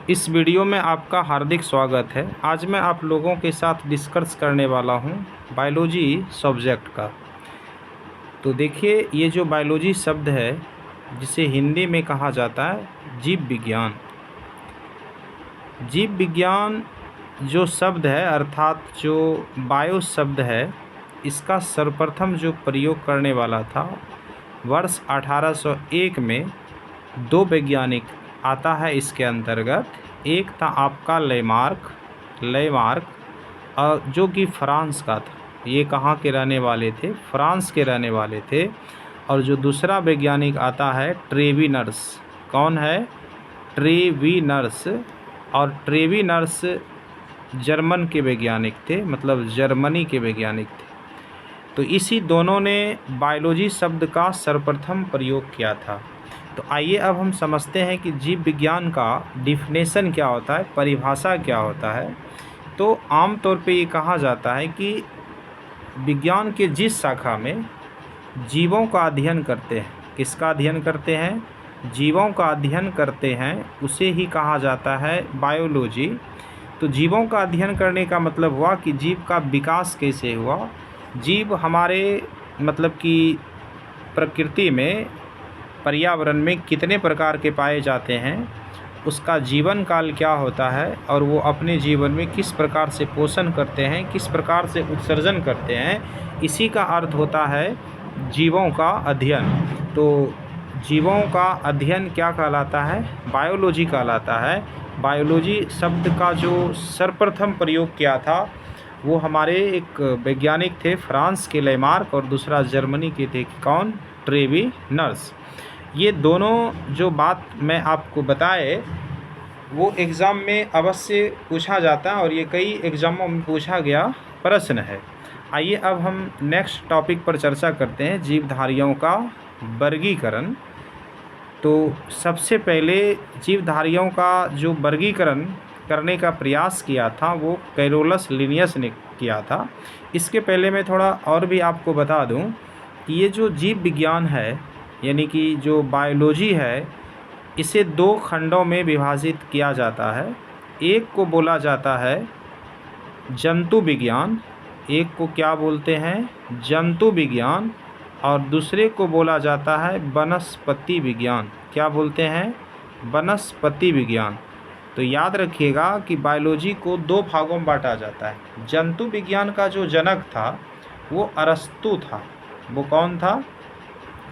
इस वीडियो में आपका हार्दिक स्वागत है। आज मैं आप लोगों के साथ डिस्कस करने वाला हूं बायोलॉजी सब्जेक्ट का। तो देखिए, ये जो बायोलॉजी शब्द है जिसे हिंदी में कहा जाता है जीव विज्ञान। जीव विज्ञान जो शब्द है अर्थात जो बायो शब्द है, इसका सर्वप्रथम जो प्रयोग करने वाला था वर्ष 1801 में दो वैज्ञानिक आता है इसके अंतर्गत। एक था आपका लेमार्क और जो कि फ्रांस का था। ये कहाँ के रहने वाले थे? फ्रांस के रहने वाले थे। और जो दूसरा वैज्ञानिक आता है ट्रेविनर्स। कौन है? ट्रेविनर्स। और ट्रेविनर्स जर्मन के वैज्ञानिक थे, मतलब जर्मनी के वैज्ञानिक थे। तो इसी दोनों ने बायोलॉजी शब्द का सर्वप्रथम प्रयोग किया था। तो आइए अब हम समझते हैं कि जीव विज्ञान का डिफिनेशन क्या होता है, परिभाषा क्या होता है। तो आम तौर पे ये कहा जाता है कि विज्ञान के जिस शाखा में जीवों का अध्ययन करते हैं, किसका अध्ययन करते हैं? जीवों का अध्ययन करते हैं, उसे ही कहा जाता है बायोलॉजी। तो जीवों का अध्ययन करने का मतलब हुआ कि जीव का विकास कैसे हुआ, जीव हमारे मतलब कि प्रकृति में, पर्यावरण में कितने प्रकार के पाए जाते हैं, उसका जीवन काल क्या होता है और वो अपने जीवन में किस प्रकार से पोषण करते हैं, किस प्रकार से उत्सर्जन करते हैं, इसी का अर्थ होता है जीवों का अध्ययन। तो जीवों का अध्ययन क्या कहलाता है? बायोलॉजी कहलाता है। बायोलॉजी शब्द का जो सर्वप्रथम प्रयोग किया था वो हमारे एक वैज्ञानिक थे फ्रांस के लेमार्क, और दूसरा जर्मनी के थे। कौन? ट्रेविनर्स। ये दोनों जो बात मैं आपको बताए वो एग्ज़ाम में अवश्य पूछा जाता है और ये कई एग्ज़ामों में पूछा गया प्रश्न है। आइए अब हम नेक्स्ट टॉपिक पर चर्चा करते हैं, जीवधारियों का वर्गीकरण। तो सबसे पहले जीवधारियों का जो वर्गीकरण करने का प्रयास किया था वो कैरोलस लिनियस ने किया था। इसके पहले मैं थोड़ा और भी आपको बता दूं कि ये जो जीव विज्ञान है यानी कि जो बायोलॉजी है, इसे दो खंडों में विभाजित किया जाता है। एक को बोला जाता है जंतु विज्ञान, एक को क्या बोलते हैं? जंतु विज्ञान। और दूसरे को बोला जाता है वनस्पति विज्ञान। क्या बोलते हैं? वनस्पति विज्ञान। तो याद रखिएगा कि बायोलॉजी को दो भागों में बांटा जाता है। जंतु विज्ञान का जो जनक था वो अरस्तु था। वो कौन था?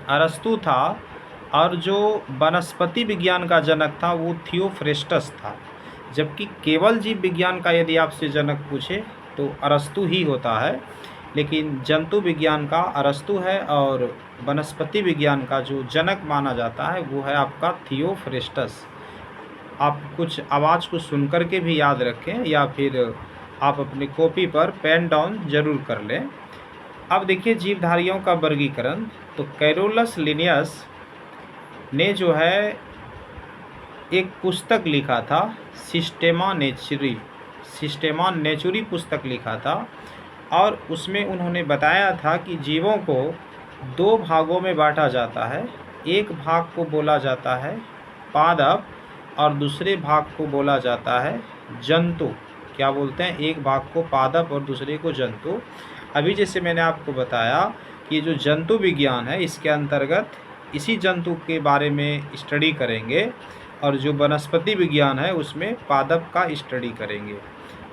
अरस्तु था। और जो वनस्पति विज्ञान का जनक था वो थियोफ्रेस्टस था। जबकि केवल जीव विज्ञान का यदि आपसे जनक पूछे तो अरस्तु ही होता है, लेकिन जंतु विज्ञान का अरस्तु है और वनस्पति विज्ञान का जो जनक माना जाता है वो है आपका थियोफ्रेस्टस। आप कुछ आवाज़ को सुन कर के भी याद रखें या फिर आप अपनी कॉपी पर पेन डाउन जरूर कर लें। अब देखिए जीवधारियों का वर्गीकरण। तो कैरोलस लिनियस ने जो है एक पुस्तक लिखा था, सिस्टेमा नेचुरी पुस्तक लिखा था। और उसमें उन्होंने बताया था कि जीवों को दो भागों में बांटा जाता है। एक भाग को बोला जाता है पादप और दूसरे भाग को बोला जाता है जंतु। क्या बोलते हैं? एक भाग को पादप और दूसरे को जंतु। अभी जैसे मैंने आपको बताया कि जो जंतु विज्ञान है इसके अंतर्गत इसी जंतु के बारे में स्टडी करेंगे, और जो वनस्पति विज्ञान है उसमें पादप का स्टडी करेंगे।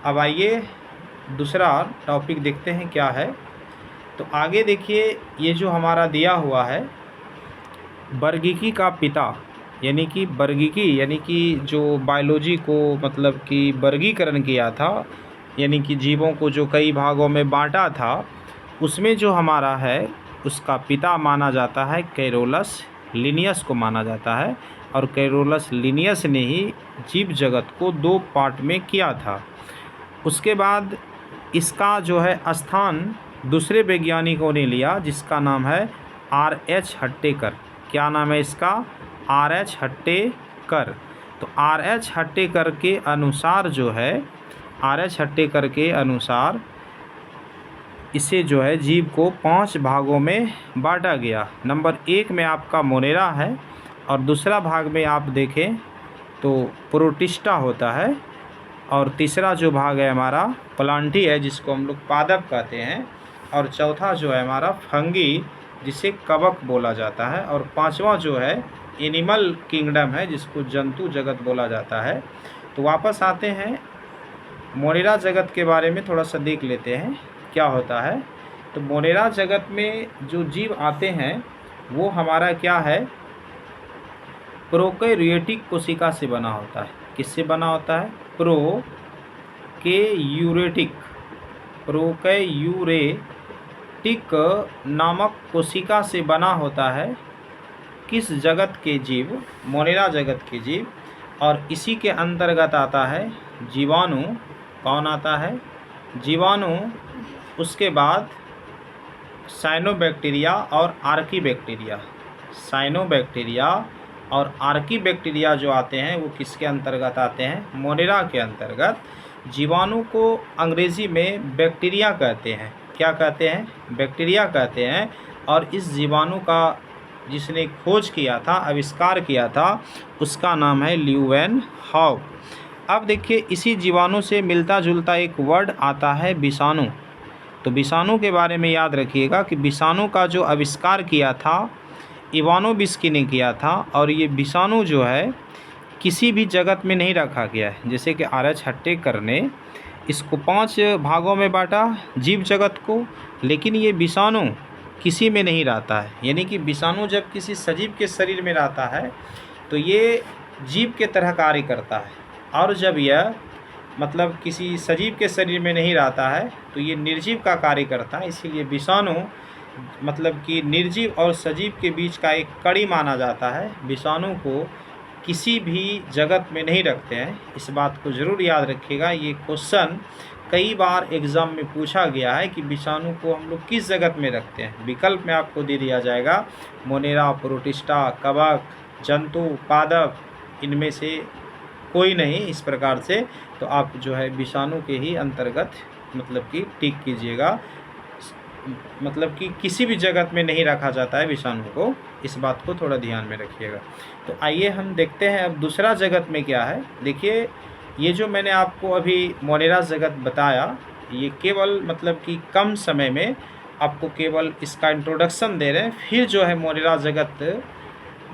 अब आइए दूसरा टॉपिक देखते हैं क्या है। तो आगे देखिए, ये जो हमारा दिया हुआ है वर्गीकी का पिता, यानी कि जो बायोलॉजी को मतलब कि वर्गीकरण किया था, यानी कि जीवों को जो कई भागों में बांटा था, उसमें जो हमारा है उसका पिता माना जाता है कैरोलस लिनियस को माना जाता है। और कैरोलस लिनियस ने ही जीव जगत को दो पार्ट में किया था। उसके बाद इसका जो है स्थान दूसरे वैज्ञानिकों ने लिया जिसका नाम है R.H. हट्टेकर। क्या नाम है इसका? R.H. हट्टेकर। तो R.H. हट्टेकर के अनुसार जो है, R.H. हट्टेकर के अनुसार इसे जो है जीव को 5 भागों में बांटा गया। नंबर 1 में आपका मोनेरा है और दूसरा भाग में आप देखें तो प्रोटिस्टा होता है। और तीसरा जो भाग है हमारा प्लांटी है, जिसको हम लोग पादप कहते हैं। और चौथा जो है हमारा फंगी, जिसे कवक बोला जाता है। और पांचवा जो है एनिमल किंगडम है, जिसको जंतु जगत बोला जाता है। तो वापस आते हैं मोनेरा जगत के बारे में थोड़ा सा देख लेते हैं क्या होता है। तो मोनेरा जगत में जो जीव आते हैं वो हमारा क्या है, प्रोकैरियोटिक कोशिका से बना होता है। किससे बना होता है? प्रोकैरियोटिक नामक कोशिका से बना होता है। किस जगत के जीव? मोनेरा जगत के जीव। और इसी के अंतर्गत आता है जीवाणु। कौन आता है? जीवाणु। उसके बाद साइनोबैक्टीरिया और आर्कीबैक्टीरिया। साइनोबैक्टीरिया और आर्कीबैक्टीरिया जो आते हैं वो किसके अंतर्गत आते हैं? मोनेरा के अंतर्गत। जीवाणु को अंग्रेजी में बैक्टीरिया कहते हैं। क्या कहते हैं? बैक्टीरिया कहते हैं। और इस जीवाणु का जिसने खोज किया था, आविष्कार किया था, उसका नाम है ल्यूवेनहॉक। अब देखिए इसी जीवाणु से मिलता जुलता एक वर्ड आता है विषाणु। तो विषाणु के बारे में याद रखिएगा कि विषाणु का जो आविष्कार किया था इवानोविस्की ने किया था। और ये विषाणु जो है किसी भी जगत में नहीं रखा गया है। जैसे कि आर्च हट्टेकर ने इसको 5 भागों में बांटा जीव जगत को, लेकिन ये विषाणु किसी में नहीं रहता है। यानी कि विषाणु जब किसी सजीव के शरीर में रहता है तो ये जीव के तरह कार्य करता है। और जब यह मतलब किसी सजीव के शरीर में नहीं रहता है तो ये निर्जीव का कार्य करता है। इसीलिए विषाणु मतलब कि निर्जीव और सजीव के बीच का एक कड़ी माना जाता है। विषाणु को किसी भी जगत में नहीं रखते हैं। इस बात को ज़रूर याद रखिएगा। ये क्वेश्चन कई बार एग्ज़ाम में पूछा गया है कि विषाणु को हम लोग किस जगत में रखते हैं। विकल्प में आपको दे दिया जाएगा मोनेरा, प्रोटिस्टा, कवक, जंतु, पादप, इनमें से कोई नहीं। इस प्रकार से तो आप जो है विषाणु के ही अंतर्गत मतलब कि टिक कीजिएगा। मतलब कि किसी भी जगत में नहीं रखा जाता है विषाणु को। इस बात को थोड़ा ध्यान में रखिएगा। तो आइए हम देखते हैं अब दूसरा जगत में क्या है। देखिए ये जो मैंने आपको अभी मोनेरा जगत बताया, ये केवल मतलब कि कम समय में आपको केवल इसका इंट्रोडक्शन दे रहे हैं। फिर जो है मोनेरा जगत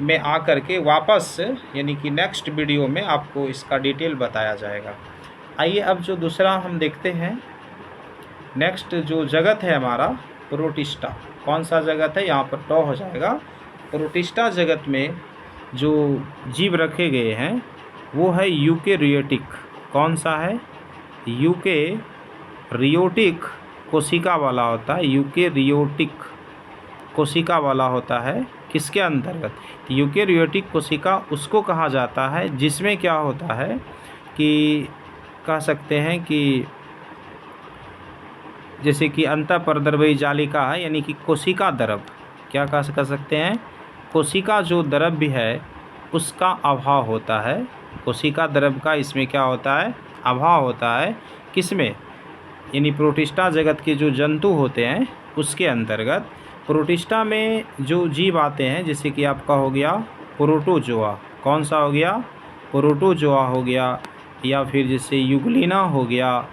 में आकर के वापस यानी कि नेक्स्ट वीडियो में आपको इसका डिटेल बताया जाएगा। आइए अब जो दूसरा हम देखते हैं, नेक्स्ट जो जगत है हमारा प्रोटिस्टा। कौन सा जगत है? यहाँ पर टॉ हो जाएगा। प्रोटिस्टा जगत में जो जीव रखे गए हैं वो है यूकेरियोटिक। कौन सा है? यूकेरियोटिक कोशिका वाला होता है। यूकेरियोटिक कोशिका वाला होता है। किसके अंतर्गत? यूकेरियोटिक कोशिका उसको कहा जाता है जिसमें क्या होता है कि कह सकते हैं कि जैसे कि अंतःपरद्रव्यी जालिका है, यानी कि कोशिका द्रव। क्या कह सकते हैं? कोशिका जो द्रव्य है उसका अभाव होता है। कोशिका द्रव का इसमें क्या होता है? अभाव होता है। किसमें? यानी प्रोटिस्टा जगत के जो जंतु होते हैं उसके अंतर्गत। प्रोटिस्टा में जो जीव आते हैं जैसे कि आपका हो गया प्रोटोजोआ। कौन सा हो गया? प्रोटोजोआ हो गया, या फिर जैसे यूग्लिना हो गया।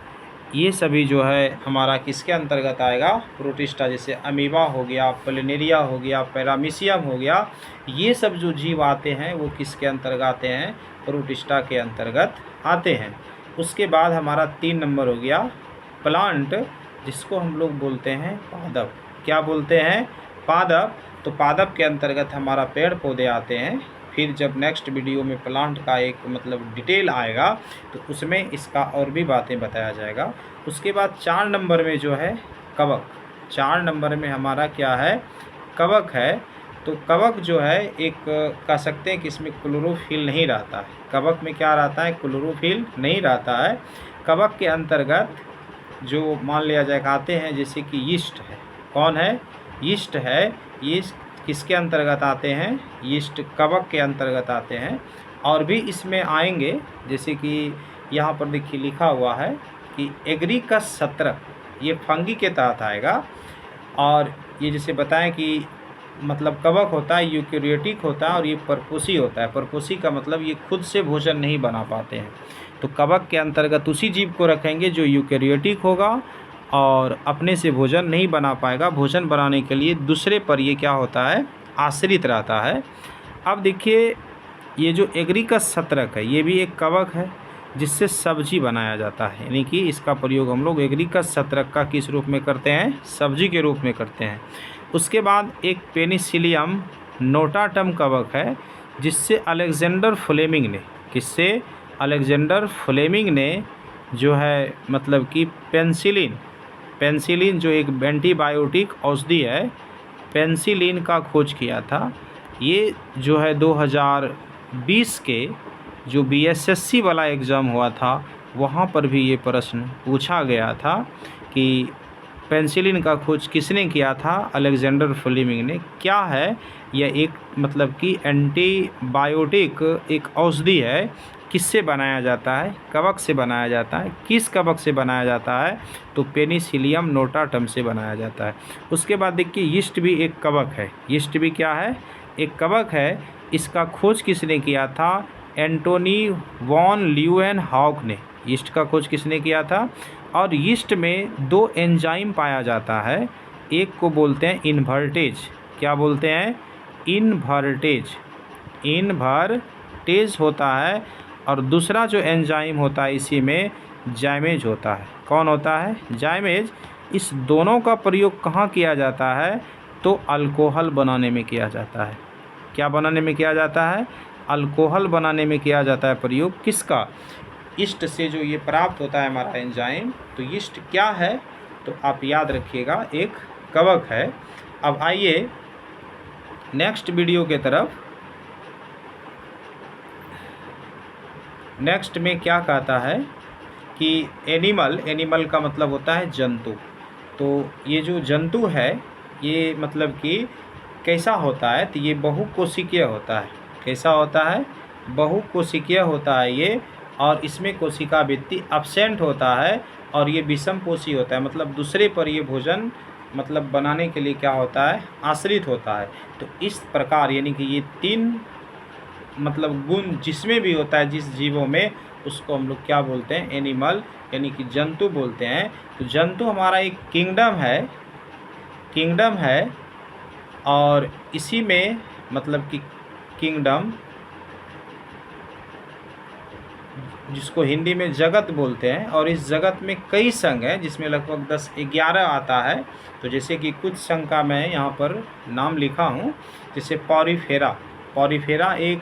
ये सभी जो है हमारा किसके अंतर्गत आएगा? प्रोटिस्टा। जैसे अमीबा हो गया, प्लेनेरिया हो गया, पैरामीशियम हो गया। ये सब जो जीव आते हैं वो किसके अंतर्गत आते हैं? प्रोटिस्टा के अंतर्गत आते हैं। उसके बाद हमारा 3 नंबर हो गया प्लांट, जिसको हम लोग बोलते हैं पादप। क्या बोलते हैं? पादप। तो पादप के अंतर्गत हमारा पेड़ पौधे आते हैं। फिर जब नेक्स्ट वीडियो में प्लांट का एक मतलब डिटेल आएगा तो उसमें इसका और भी बातें बताया जाएगा। उसके बाद 4 नंबर में जो है कवक। 4 नंबर में हमारा क्या है? कवक है। तो कवक जो है एक कह सकते हैं कि इसमें क्लोरोफिल नहीं रहता है। कवक में क्या रहता है? क्लोरोफिल नहीं रहता है। कवक के अंतर्गत जो मान लिया जाए आते हैं जैसे कि यीस्ट है। कौन है? यीस्ट है। यीस्ट किसके अंतर्गत आते हैं? यीस्ट कवक के अंतर्गत आते हैं। और भी इसमें आएंगे जैसे कि यहाँ पर देखिए लिखा हुआ है कि एग्रीकस 17 ये फंगी के तहत आएगा। और ये जैसे बताएं कि मतलब कवक होता है, यूकेरियोटिक होता है, और ये परपोसी होता है। परपोसी का मतलब ये खुद से भोजन नहीं बना पाते हैं। तो कवक के अंतर्गत उसी जीव को रखेंगे जो यूकेरियोटिक होगा और अपने से भोजन नहीं बना पाएगा। भोजन बनाने के लिए दूसरे पर ये क्या होता है, आश्रित रहता है। अब देखिए, ये जो एग्रिकस छत्रक है, ये भी एक कवक है जिससे सब्जी बनाया जाता है, यानी कि इसका प्रयोग हम लोग एग्रिकस छत्रक का किस रूप में करते हैं, सब्जी के रूप में करते हैं। उसके बाद एक पेनिसिलियम नोटाटम कवक है जिससे अलेक्जेंडर फ्लेमिंग ने, किससे, अलेक्जेंडर फ्लेमिंग ने जो है मतलब कि पेनिसिलिन जो एक एंटीबायोटिक औषधि है, पेनिसिलिन का खोज किया था। ये जो है 2020 के जो बीएसएससी वाला एग्ज़ाम हुआ था वहाँ पर भी ये प्रश्न पूछा गया था कि पेनिसिलिन का खोज किसने किया था, अलेक्जेंडर फ्लेमिंग ने। क्या है यह, एक मतलब कि एंटीबायोटिक एक औषधि है, किससे बनाया जाता है, कवक से बनाया जाता है। किस कवक से बनाया जाता है, तो पेनिसिलियम नोटाटम से बनाया जाता है। उसके बाद देखिए, यीस्ट भी एक कवक है। यीस्ट भी क्या है, एक कवक है। इसका खोज किसने किया था, एंटोनी वॉन ल्यूएनहॉक ने। यीस्ट का खोज किसने किया था। और यीस्ट में दो एंजाइम पाया जाता है, एक को बोलते हैं इन्वर्टेज। क्या बोलते हैं, इन्वर्टेज होता है, और दूसरा जो एंजाइम होता है इसी में जाइमेज होता है। कौन होता है, जाइमेज। इस दोनों का प्रयोग कहाँ किया जाता है, तो अल्कोहल बनाने में किया जाता है। क्या बनाने में किया जाता है, अल्कोहल बनाने में किया जाता है प्रयोग। किसका, यीस्ट से जो ये प्राप्त होता है हमारा एंजाइम। तो यीस्ट क्या है, तो आप याद रखिएगा, एक कवक है। अब आइए नेक्स्ट वीडियो के तरफ। नेक्स्ट में क्या कहता है कि एनिमल का मतलब होता है जंतु। तो ये जो जंतु है ये मतलब कि कैसा होता है, तो ये बहुकोशिकीय होता है। कैसा होता है, बहुकोशिकीय होता है ये, और इसमें कोशिका भित्ति एब्सेंट होता है, और ये विषमपोषी होता है, मतलब दूसरे पर ये भोजन मतलब बनाने के लिए क्या होता है, आश्रित होता है। तो इस प्रकार यानी कि ये तीन मतलब गुण जिसमें भी होता है, जिस जीवों में, उसको हम लोग क्या बोलते हैं, एनिमल यानी कि जंतु बोलते हैं। तो जंतु हमारा एक किंगडम है, और इसी में मतलब कि किंगडम, जिसको हिंदी में जगत बोलते हैं, और इस जगत में कई संघ हैं जिसमें लगभग 10-11 आता है। तो जैसे कि कुछ संघ का मैं यहाँ पर नाम लिखा हूँ, जैसे पॉरीफेरा एक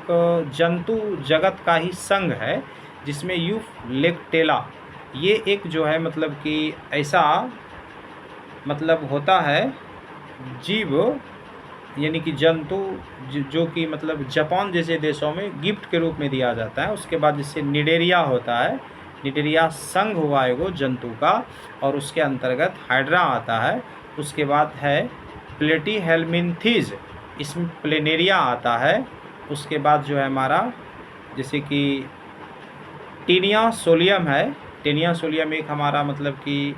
जंतु जगत का ही संघ है, जिसमें यूफ्लेक्टेला ये एक जो है मतलब कि ऐसा मतलब होता है जीव यानी कि जंतु जो कि मतलब जापान जैसे देशों में गिफ्ट के रूप में दिया जाता है। उसके बाद जिससे निडेरिया होता है, निडेरिया संघ हुआ एगो जंतु का, और उसके अंतर्गत हाइड्रा आता है। उसके बाद है प्लेटीहेल्मिन्थीज, इसमें प्लेनेरिया आता है। उसके बाद जो है हमारा जैसे कि टीनिया सोलियम है। टीनिया सोलियम एक हमारा मतलब कि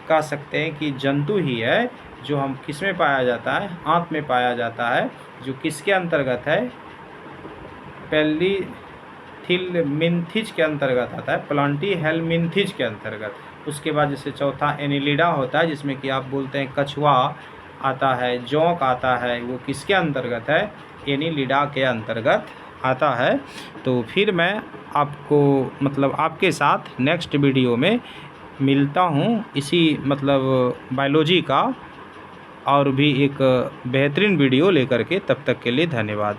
कह सकते हैं कि जंतु ही है, जो हम किस में पाया जाता है, आंत में पाया जाता है, जो किसके अंतर्गत है, पेलिथिलमिन्थिज के अंतर्गत आता है, प्लांटीहेल्मिन्थिज के अंतर्गत। उसके बाद जैसे चौथा एनिलिडा होता है, जिसमें कि आप बोलते हैं कछुआ आता है, जोंक आता है, वो किसके अंतर्गत है, एनिलिडा के अंतर्गत आता है। तो फिर मैं आपको मतलब आपके साथ नेक्स्ट वीडियो में मिलता हूँ, इसी मतलब बायोलॉजी का और भी एक बेहतरीन वीडियो लेकर के। तब तक के लिए धन्यवाद।